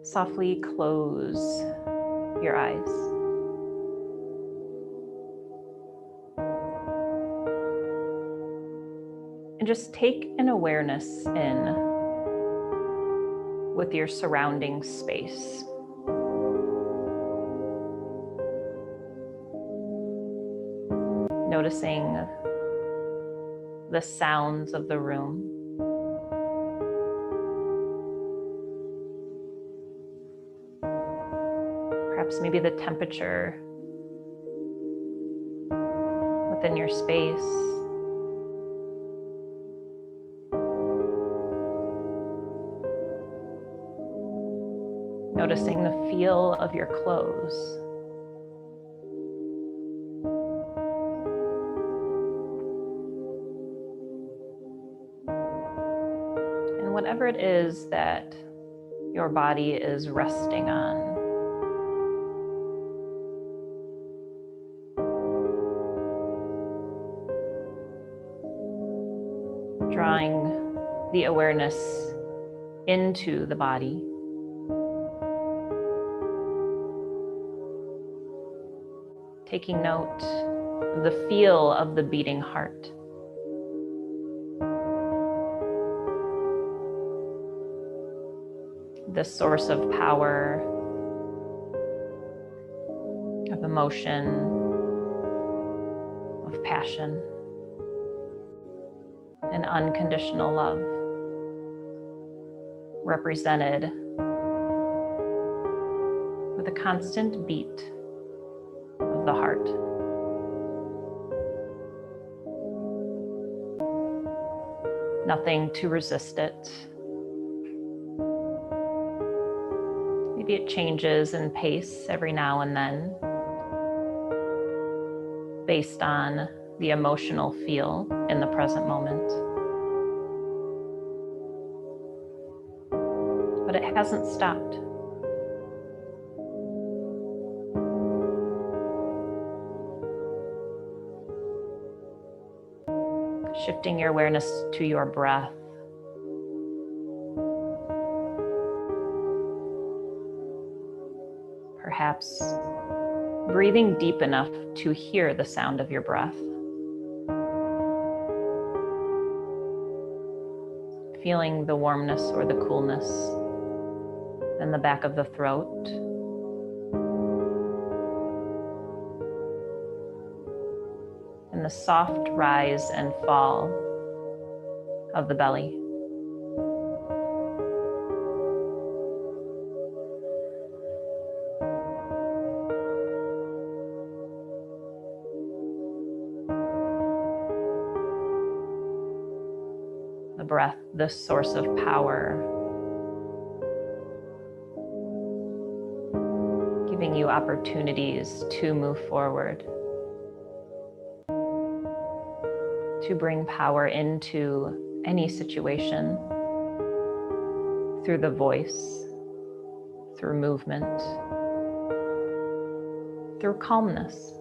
softly close your eyes. And just take an awareness in with your surrounding space. Noticing the sounds of the room. Perhaps maybe the temperature within your space. Noticing the feel of your clothes. And whatever it is that your body is resting on. Drawing the awareness into the body. Taking note of the feel of the beating heart. The source of power, of emotion, of passion, and unconditional love, represented with a constant beat of the heart. Nothing to resist it. Maybe it changes in pace every now and then based on the emotional feel in the present moment. But it hasn't stopped. Shifting your awareness to your breath. Perhaps breathing deep enough to hear the sound of your breath. Feeling the warmness or the coolness in the back of the throat. And the soft rise and fall of the belly. The breath, the source of power, giving you opportunities to move forward, to bring power into any situation through the voice, through movement, through calmness.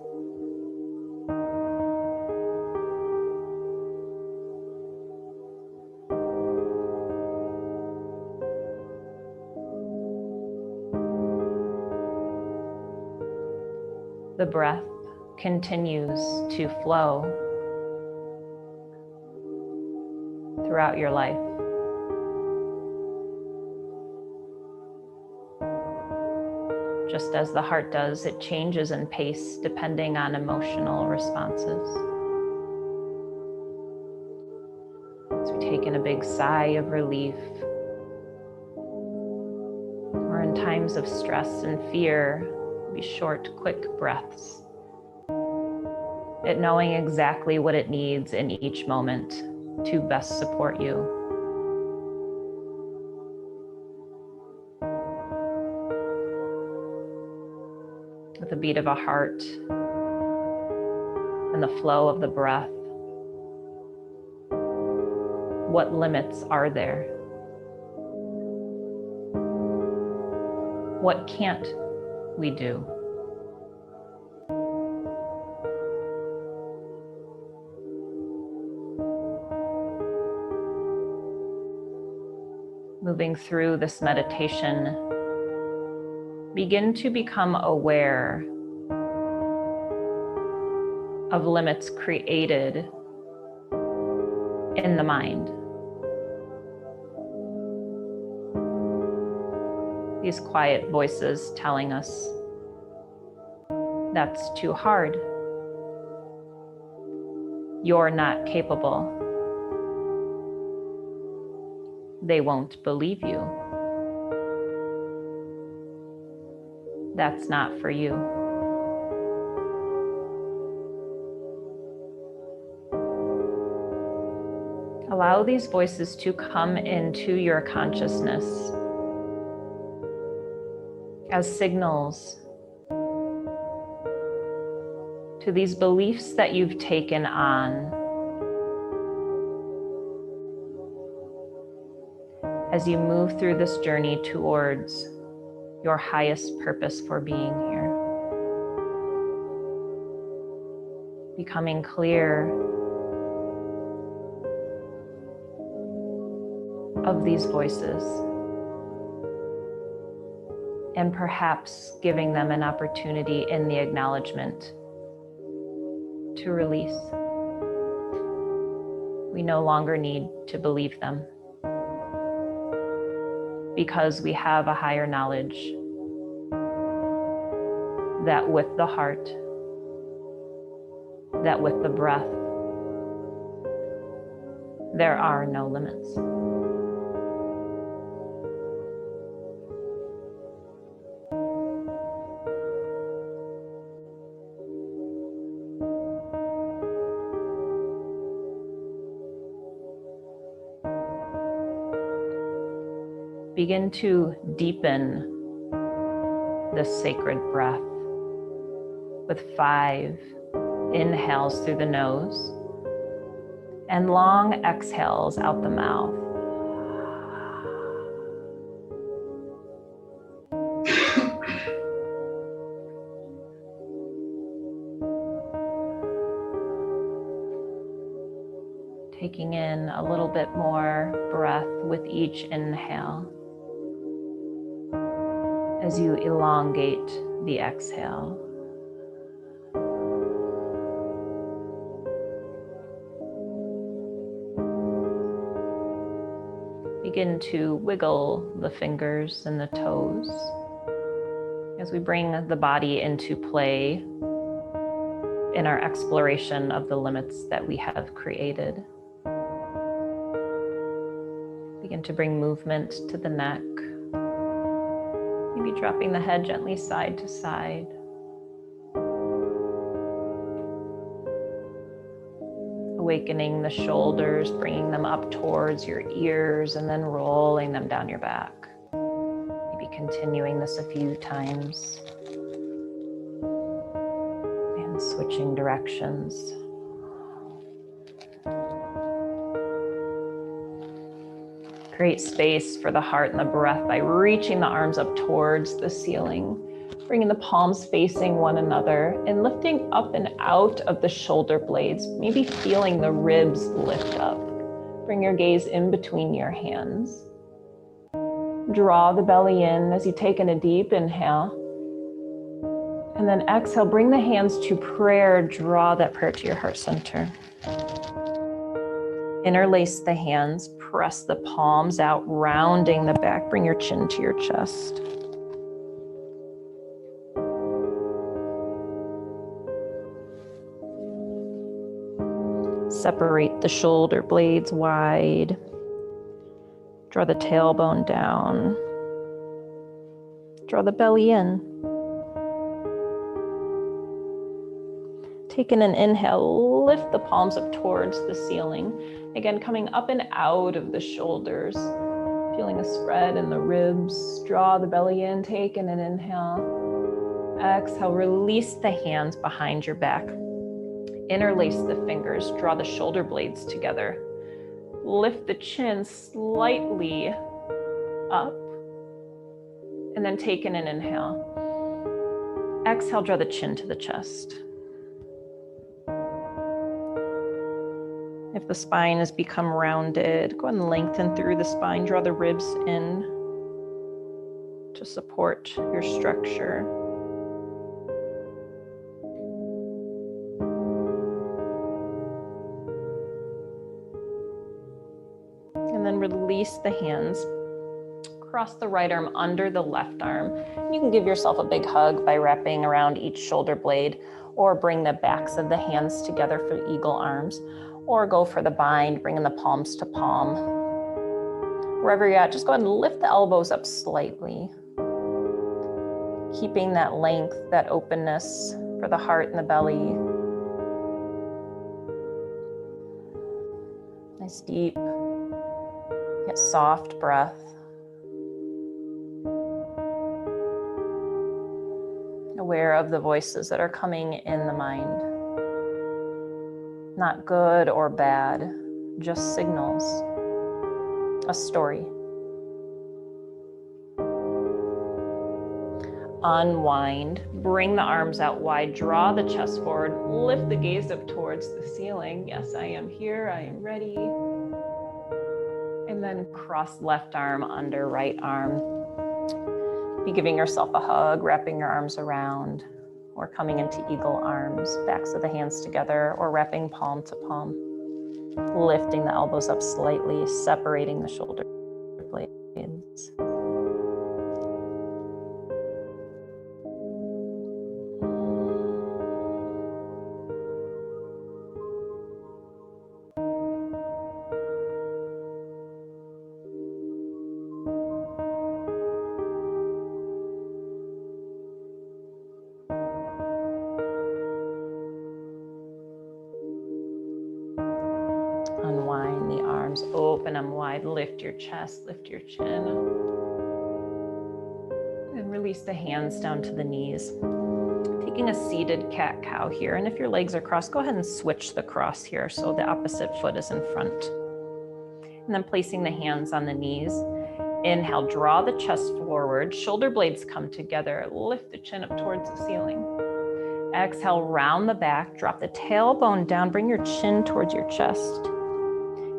The breath continues to flow throughout your life. Just as the heart does, it changes in pace depending on emotional responses. So we take in a big sigh of relief, or in times of stress and fear, be short, quick breaths. It knowing exactly what it needs in each moment to best support you. With the beat of a heart and the flow of the breath, what limits are there? What can't we do? Moving through this meditation, begin to become aware of limits created in the mind. These quiet voices telling us that's too hard. You're not capable. They won't believe you. That's not for you. Allow these voices to come into your consciousness as signals to these beliefs that you've taken on as you move through this journey towards your highest purpose for being here. Becoming clear of these voices and perhaps giving them an opportunity in the acknowledgement to release. We no longer need to believe them because we have a higher knowledge that with the heart, that with the breath, there are no limits. Begin to deepen this sacred breath with 5 inhales through the nose and long exhales out the mouth. Taking in a little bit more breath with each inhale as you elongate the exhale. Begin to wiggle the fingers and the toes as we bring the body into play in our exploration of the limits that we have created. Begin to bring movement to the neck. Maybe dropping the head gently side to side. Awakening the shoulders, bringing them up towards your ears and then rolling them down your back. Maybe continuing this a few times and switching directions. Create space for the heart and the breath by reaching the arms up towards the ceiling, bringing the palms facing one another and lifting up and out of the shoulder blades, maybe feeling the ribs lift up. Bring your gaze in between your hands. Draw the belly in as you take in a deep inhale. And then exhale, bring the hands to prayer. Draw that prayer to your heart center. Interlace the hands, press the palms out, rounding the back. Bring your chin to your chest. Separate the shoulder blades wide. Draw the tailbone down. Draw the belly in. Take in an inhale, lift the palms up towards the ceiling. Again, coming up and out of the shoulders, feeling a spread in the ribs. Draw the belly in, take in an inhale. Exhale, release the hands behind your back. Interlace the fingers, draw the shoulder blades together. Lift the chin slightly up, and then take in an inhale. Exhale, draw the chin to the chest. If the spine has become rounded, go ahead and lengthen through the spine, draw the ribs in. to support your structure. And then release the hands. Cross the right arm under the left arm. You can give yourself a big hug by wrapping around each shoulder blade, or bring the backs of the hands together for eagle arms, or go for the bind, bringing the palms to palm. Wherever you're at, just go ahead and lift the elbows up slightly, keeping that length, that openness for the heart and the belly. Nice deep, yet soft breath. Aware of the voices that are coming in the mind. Not good or bad, just signals, a story. Unwind, bring the arms out wide, draw the chest forward, lift the gaze up towards the ceiling. Yes, I am here, I am ready. And then cross left arm under right arm. Be giving yourself a hug, wrapping your arms around, or coming into eagle arms, backs of the hands together, or wrapping palm to palm. Lifting the elbows up slightly, separating the shoulder blades. Unwind the arms, open them wide, lift your chest, lift your chin. And release the hands down to the knees. Taking a seated cat-cow here, and if your legs are crossed, go ahead and switch the cross here so the opposite foot is in front. And then placing the hands on the knees. Inhale, draw the chest forward, shoulder blades come together, lift the chin up towards the ceiling. Exhale, round the back, drop the tailbone down, bring your chin towards your chest.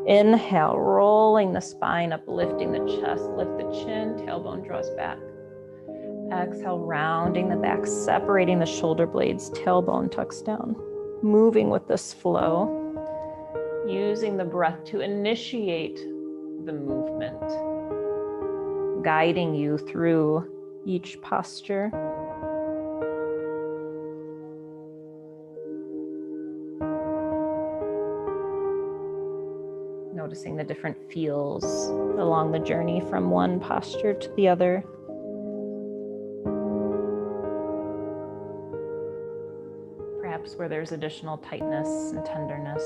Inhale, rolling the spine up, lifting the chest, lift the chin, tailbone draws back. Exhale, rounding the back, separating the shoulder blades, tailbone tucks down. Moving with this flow, using the breath to initiate the movement, guiding you through each posture. Noticing the different feels along the journey from one posture to the other. Perhaps where there's additional tightness and tenderness.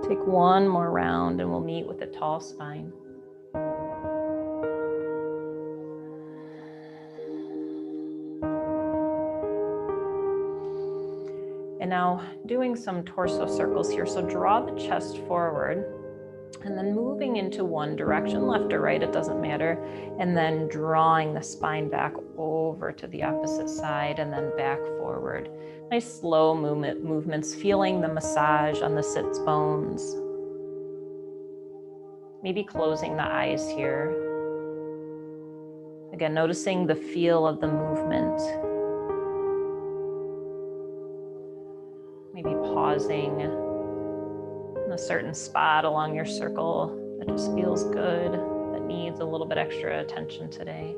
Take one more round and we'll meet with a tall spine. And now doing some torso circles here. So draw the chest forward and then moving into one direction, left or right, it doesn't matter. And then drawing the spine back over to the opposite side and then back forward. Nice slow movements, feeling the massage on the sits bones. Maybe closing the eyes here. Again, noticing the feel of the movement. Maybe pausing in a certain spot along your circle that just feels good, that needs a little bit extra attention today.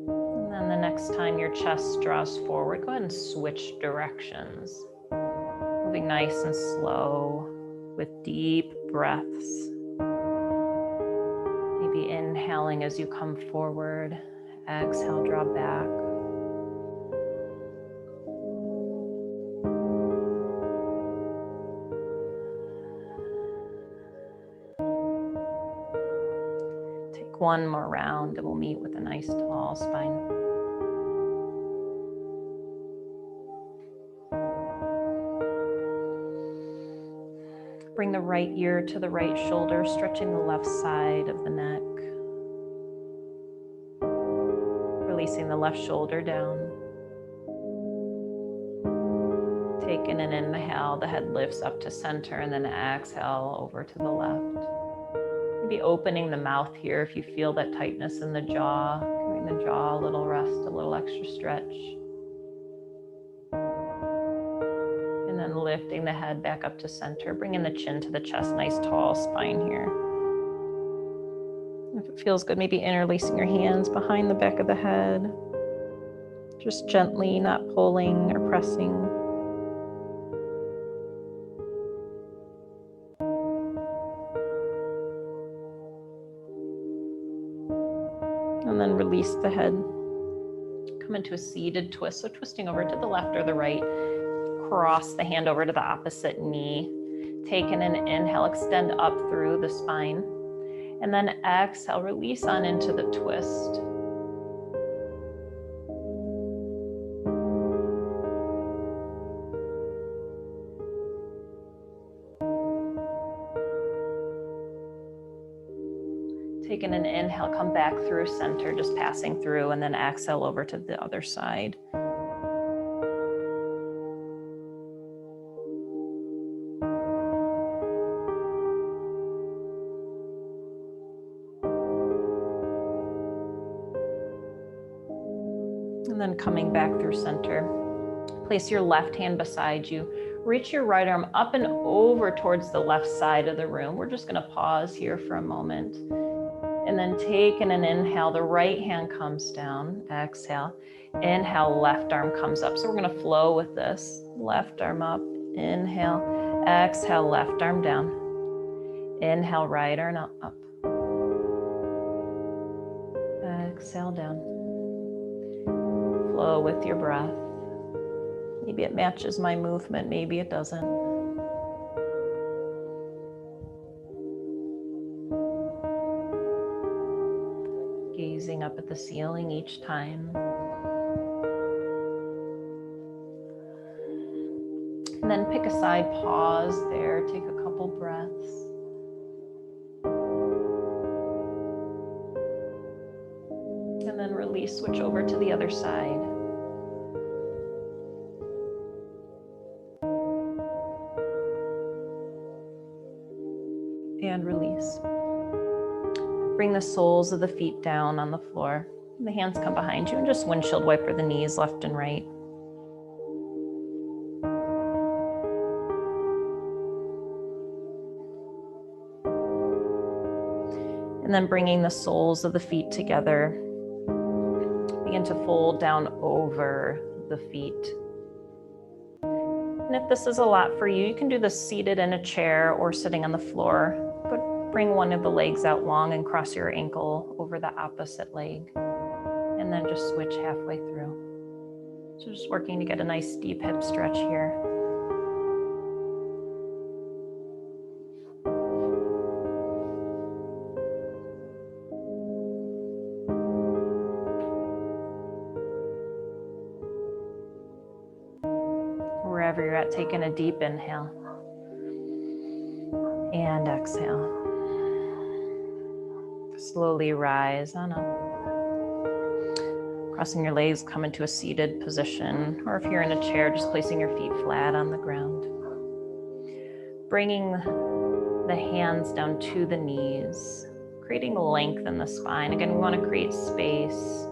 And then the next time your chest draws forward, go ahead and switch directions. Moving nice and slow with deep breaths. Maybe inhaling as you come forward. Exhale, draw back. Take one more round and we'll meet with a nice tall spine. Bring the right ear to the right shoulder, stretching the left side of the neck. Releasing the left shoulder down. Taking an inhale, the head lifts up to center, and then exhale over to the left. Maybe opening the mouth here if you feel that tightness in the jaw, giving the jaw a little rest, a little extra stretch. And then lifting the head back up to center, bringing the chin to the chest, nice tall spine here. If it feels good, maybe interlacing your hands behind the back of the head. Just gently, not pulling or pressing. And then release the head. Come into a seated twist. So twisting over to the left or the right. Cross the hand over to the opposite knee. Taking an inhale, extend up through the spine. And then exhale, release on into the twist. Taking an inhale, come back through center, just passing through, and then exhale over to the other side. And then coming back through center. Place your left hand beside you. Reach your right arm up and over towards the left side of the room. We're just going to pause here for a moment. And then taking an inhale, the right hand comes down. Exhale. Inhale, left arm comes up. So we're going to flow with this. Left arm up. Inhale. Exhale, left arm down. Inhale, right arm up. Exhale down. Flow with your breath. Maybe it matches my movement, maybe it doesn't. Gazing up at the ceiling each time. And then pick a side, pause there, take a couple breaths. And then release, switch over to the other side. And release. Bring the soles of the feet down on the floor. The hands come behind you and just windshield wiper the knees left and right. And then bringing the soles of the feet together. Begin to fold down over the feet. And if this is a lot for you, you can do this seated in a chair or sitting on the floor. But bring one of the legs out long and cross your ankle over the opposite leg. And then just switch halfway through. So just working to get a nice deep hip stretch here. Wherever you're at, taking a deep inhale and exhale. Slowly rise on up. Crossing your legs, come into a seated position, or if you're in a chair, just placing your feet flat on the ground. Bringing the hands down to the knees, creating length in the spine. Again, we want to create space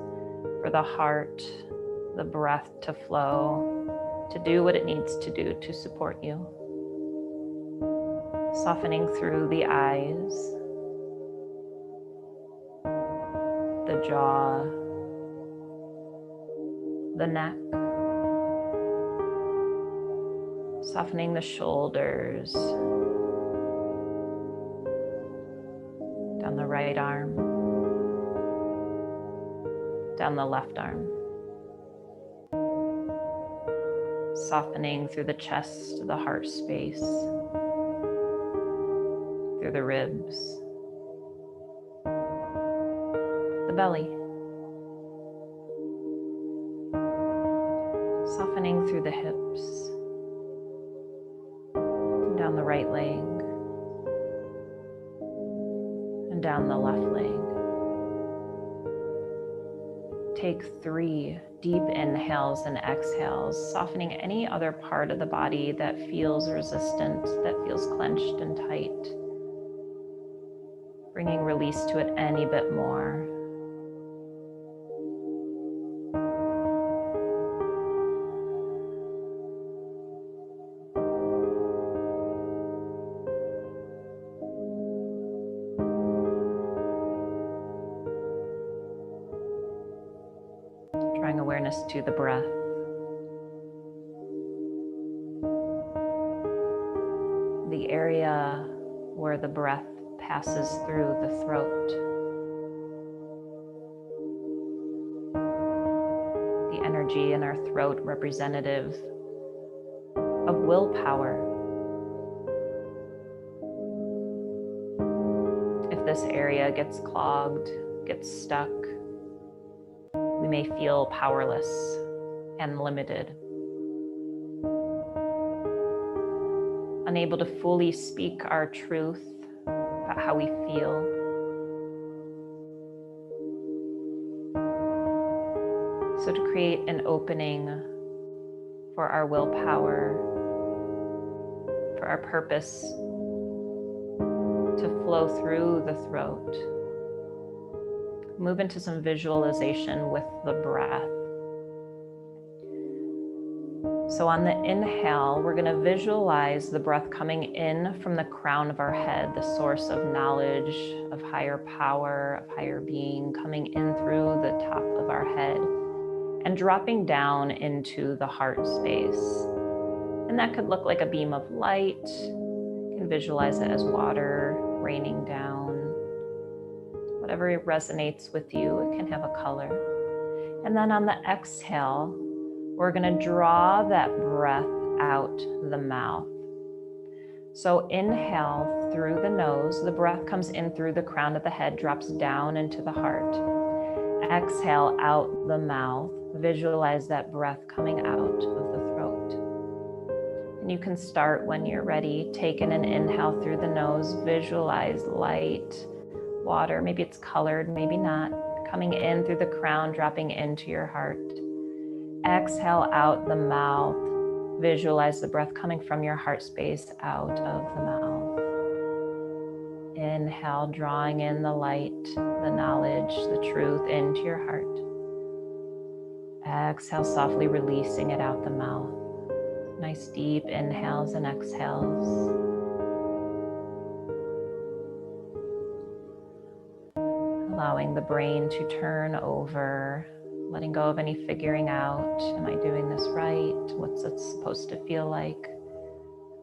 for the heart, the breath to flow, to do what it needs to do to support you. Softening through the eyes, the jaw, the neck, softening the shoulders, down the right arm, down the left arm, softening through the chest, the heart space, through the ribs, the belly. Softening through the hips, and down the right leg, and down the left leg. take 3 deep inhales and exhales, softening any other part of the body that feels resistant, that feels clenched and tight, bringing release to it any bit more. Drawing awareness to the breath. The area where the breath passes through the throat. The energy in our throat representative of willpower. If this area gets clogged, gets stuck, we may feel powerless and limited, unable to fully speak our truth about how we feel. So to create an opening for our willpower, for our purpose to flow through the throat, move into some visualization with the breath. So on the inhale, we're going to visualize the breath coming in from the crown of our head, the source of knowledge, of higher power, of higher being, coming in through the top of our head and dropping down into the heart space. And that could look like a beam of light. You can visualize it as water raining down. Whatever resonates with you, it can have a color. And then on the exhale, we're going to draw that breath out the mouth. So inhale through the nose, the breath comes in through the crown of the head, drops down into the heart. Exhale out the mouth, visualize that breath coming out of the throat. And you can start when you're ready, take in an inhale through the nose, visualize light, water, maybe it's colored, maybe not, coming in through the crown, dropping into your heart. Exhale out the mouth. Visualize the breath coming from your heart space out of the mouth. Inhale, drawing in the light, the knowledge, the truth into your heart. Exhale, softly releasing it out the mouth. Nice deep inhales and exhales. Allowing the brain to turn over, letting go of any figuring out. Am I doing this right? What's it supposed to feel like?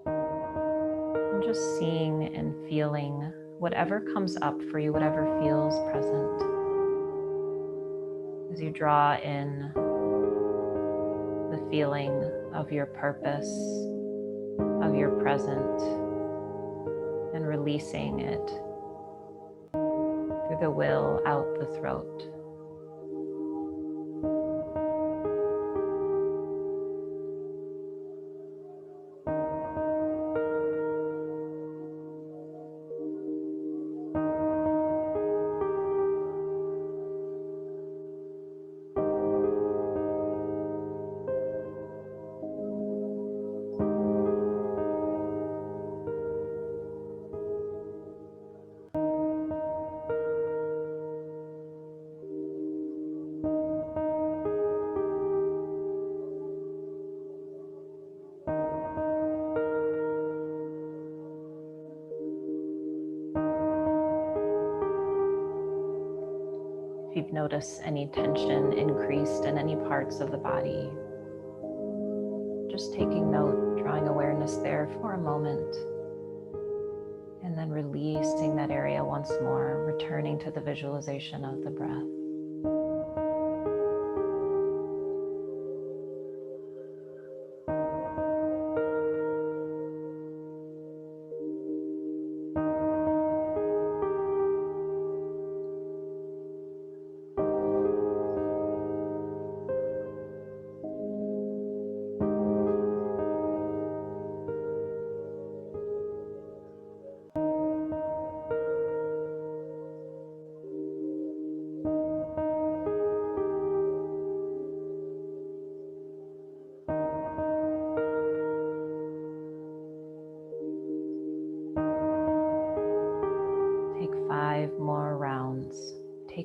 And just seeing and feeling whatever comes up for you, whatever feels present. As you draw in the feeling of your purpose, of your present, and releasing it through the will out the throat. If you've noticed any tension increased in any parts of the body, just taking note, drawing awareness there for a moment, and then releasing that area once more, returning to the visualization of the breath.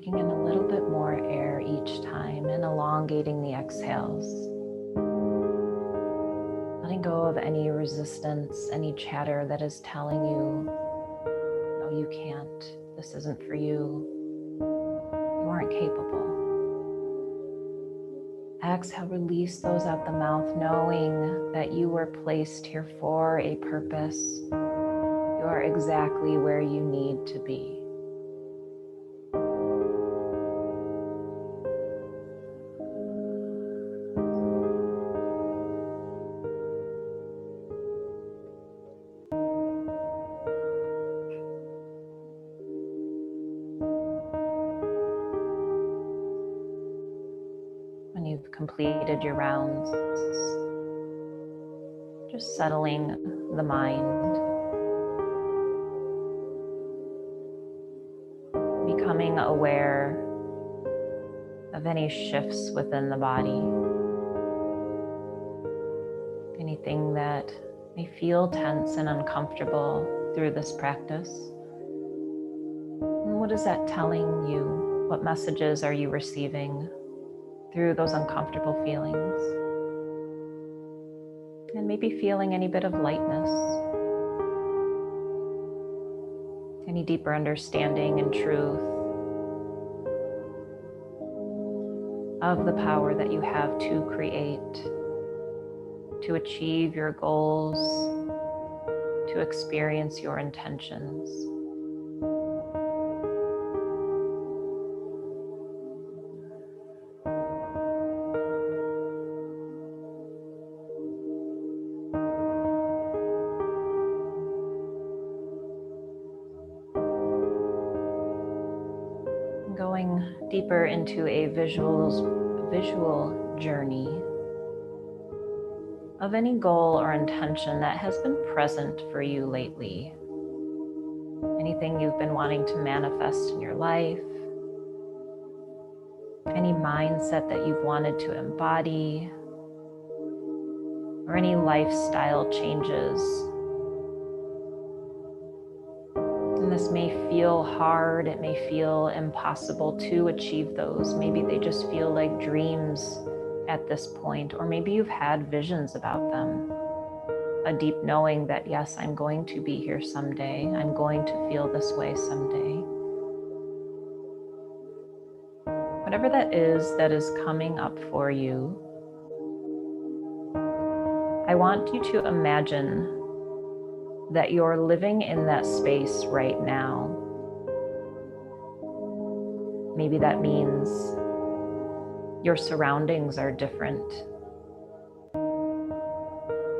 taking in a little bit more air each time and elongating the exhales. Letting go of any resistance, any chatter that is telling you, no, you can't, this isn't for you, you aren't capable. Exhale, release those out the mouth, knowing that you were placed here for a purpose. You are exactly where you need to be. When you've completed your rounds, just settling the mind, becoming aware of any shifts within the body, anything that may feel tense and uncomfortable through this practice. And what is that telling you? What messages are you receiving through those uncomfortable feelings? And maybe feeling any bit of lightness, any deeper understanding and truth of the power that you have to create, to achieve your goals, to experience your intentions. Going deeper into a visual journey of any goal or intention that has been present for you lately. Anything you've been wanting to manifest in your life, any mindset that you've wanted to embody, or any lifestyle changes. And this may feel hard, it may feel impossible to achieve those. Maybe they just feel like dreams at this point, or maybe you've had visions about them. A deep knowing that, yes, I'm going to be here someday. I'm going to feel this way someday. Whatever that is coming up for you, I want you to imagine that you're living in that space right now. Maybe that means your surroundings are different.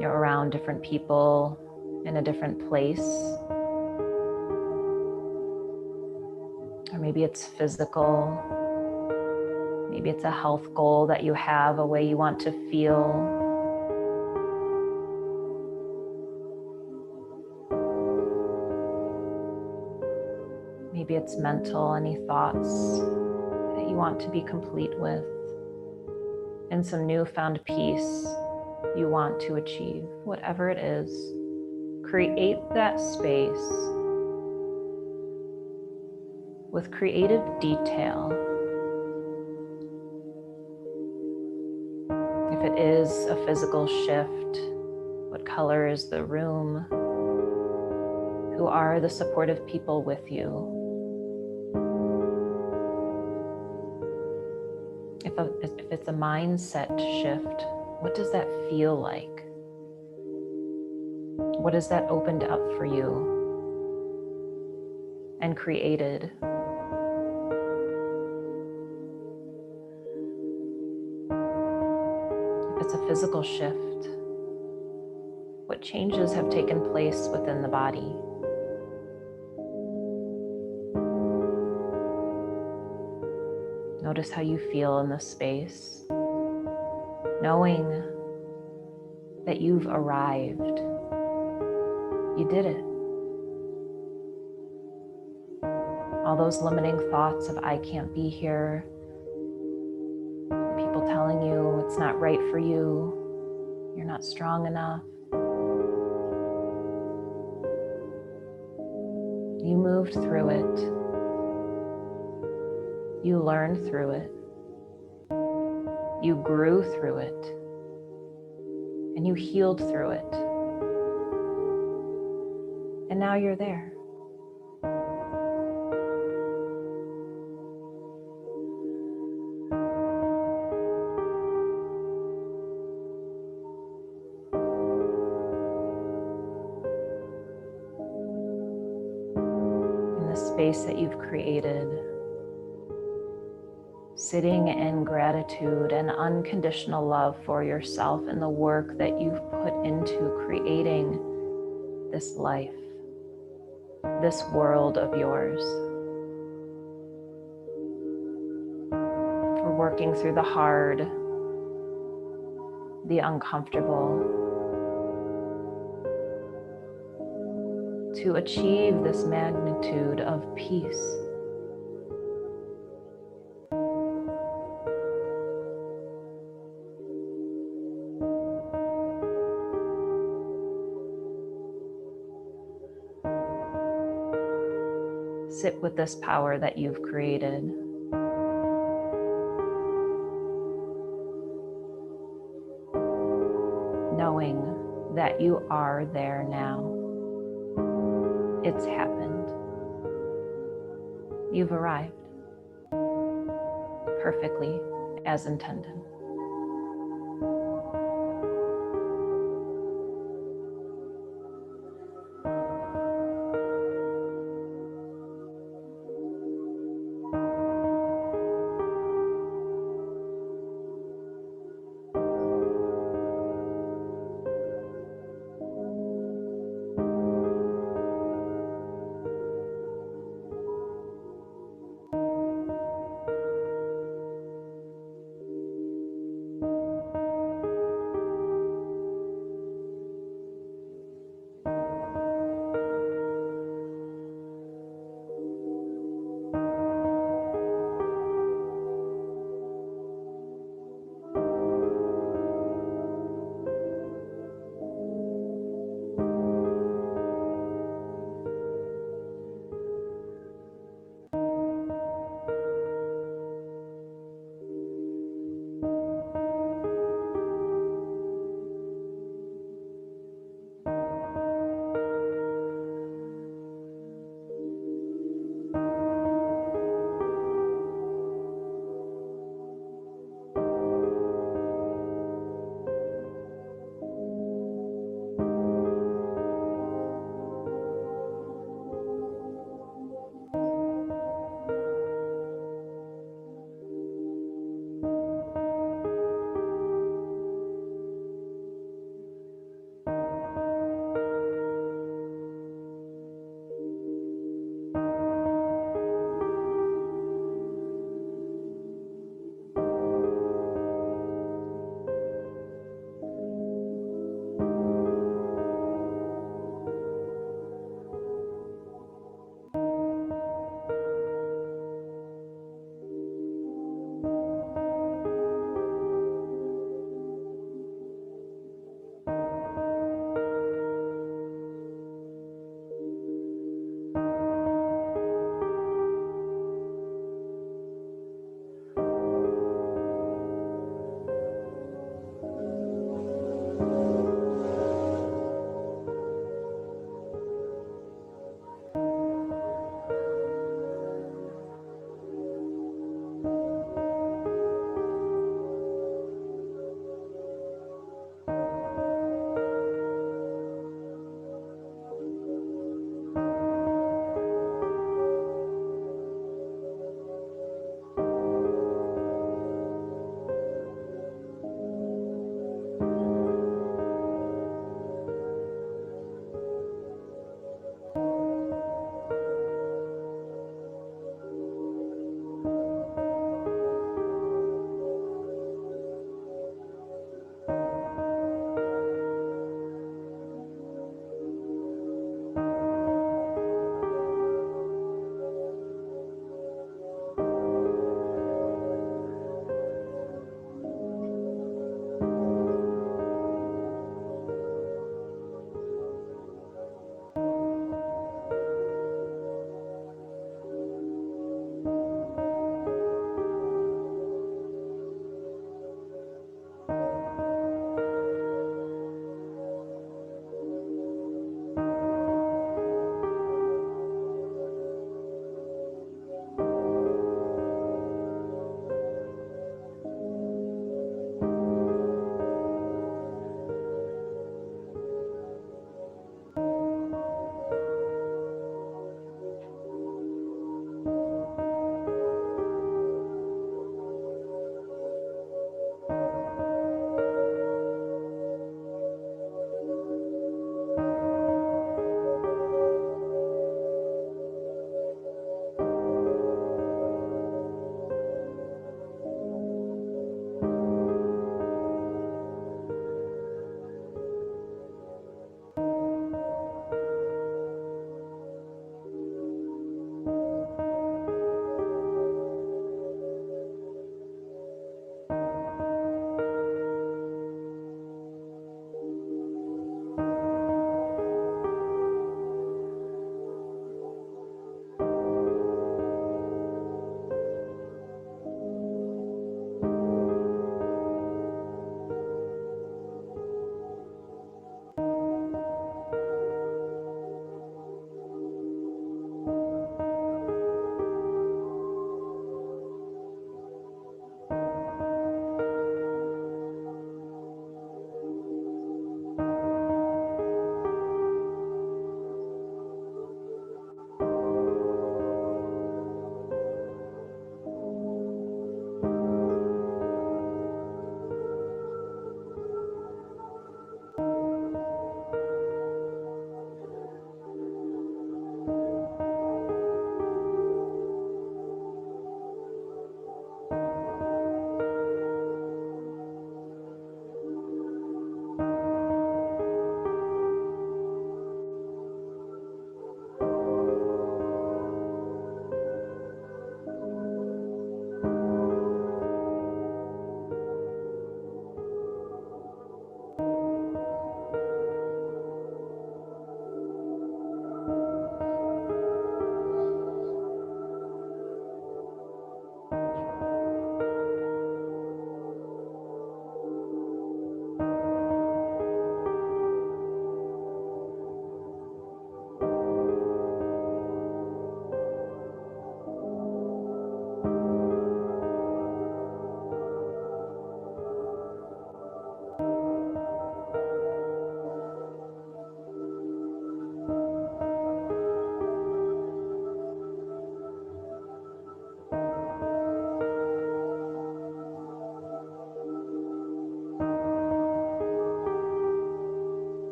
You're around different people in a different place. Or maybe it's physical. Maybe it's a health goal that you have, a way you want to feel. Maybe it's mental, any thoughts that you want to be complete with, and some newfound peace you want to achieve. Whatever it is, create that space with creative detail. If it is a physical shift, what color is the room? Who are the supportive people with you? If it's a mindset shift, what does that feel like? What has that opened up for you and created? If it's a physical shift, what changes have taken place within the body? Notice how you feel in this space, knowing that you've arrived. You did it. All those limiting thoughts of I can't be here, people telling you it's not right for you, you're not strong enough. You moved through it. You learned through it. You grew through it. And you healed through it. And now you're there. In the space that you've created, sitting in gratitude and unconditional love for yourself and the work that you've put into creating this life, this world of yours. For working through the hard, the uncomfortable, to achieve this magnitude of peace. Sit with this power that you've created. Knowing that you are there now. It's happened. You've arrived perfectly as intended.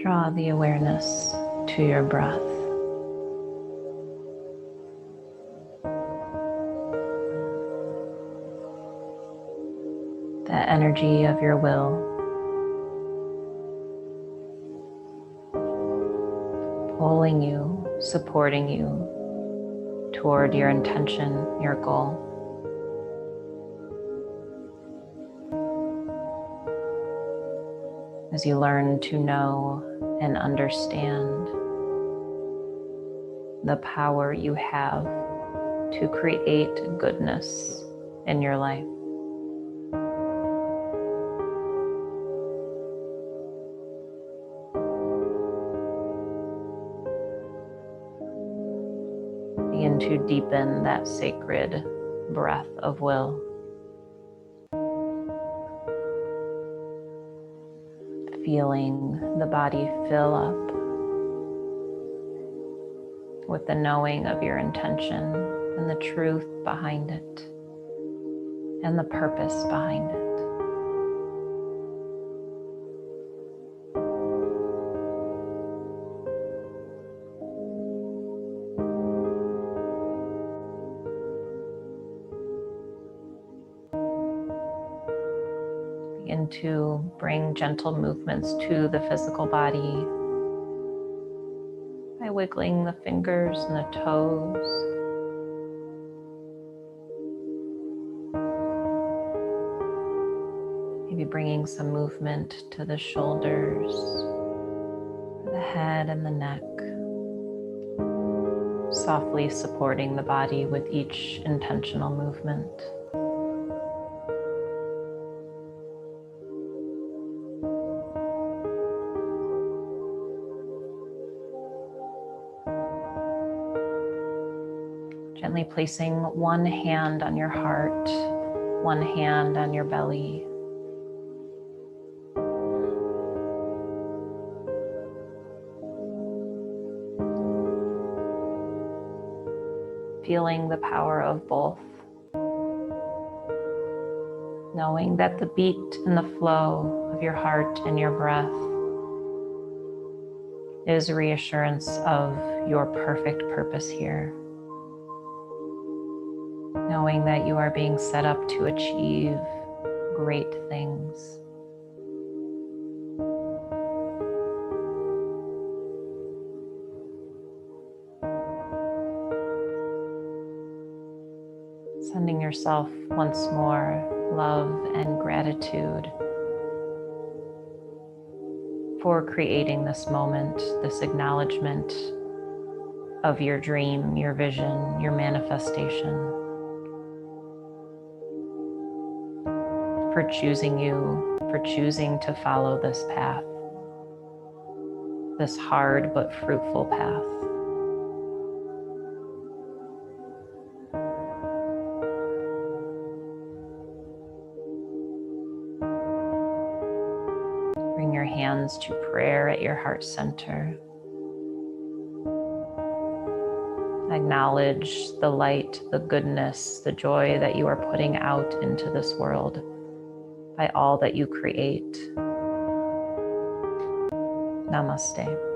Draw the awareness to your breath. The energy of your will, pulling you, supporting you toward your intention, your goal. As you learn to know and understand the power you have to create goodness in your life. Begin to deepen that sacred breath of will. Feeling the body fill up with the knowing of your intention and the truth behind it and the purpose behind it. Begin to bring gentle movements to the physical body by wiggling the fingers and the toes. Maybe bringing some movement to the shoulders, the head and the neck. Softly supporting the body with each intentional movement. Gently placing one hand on your heart, one hand on your belly. Feeling the power of both. Knowing that the beat and the flow of your heart and your breath is reassurance of your perfect purpose here. Knowing that you are being set up to achieve great things. Sending yourself once more love and gratitude for creating this moment, this acknowledgement of your dream, your vision, your manifestation. For choosing you, for choosing to follow this path, this hard but fruitful path. Bring your hands to prayer at your heart center. Acknowledge the light, the goodness, the joy that you are putting out into this world by all that you create. Namaste.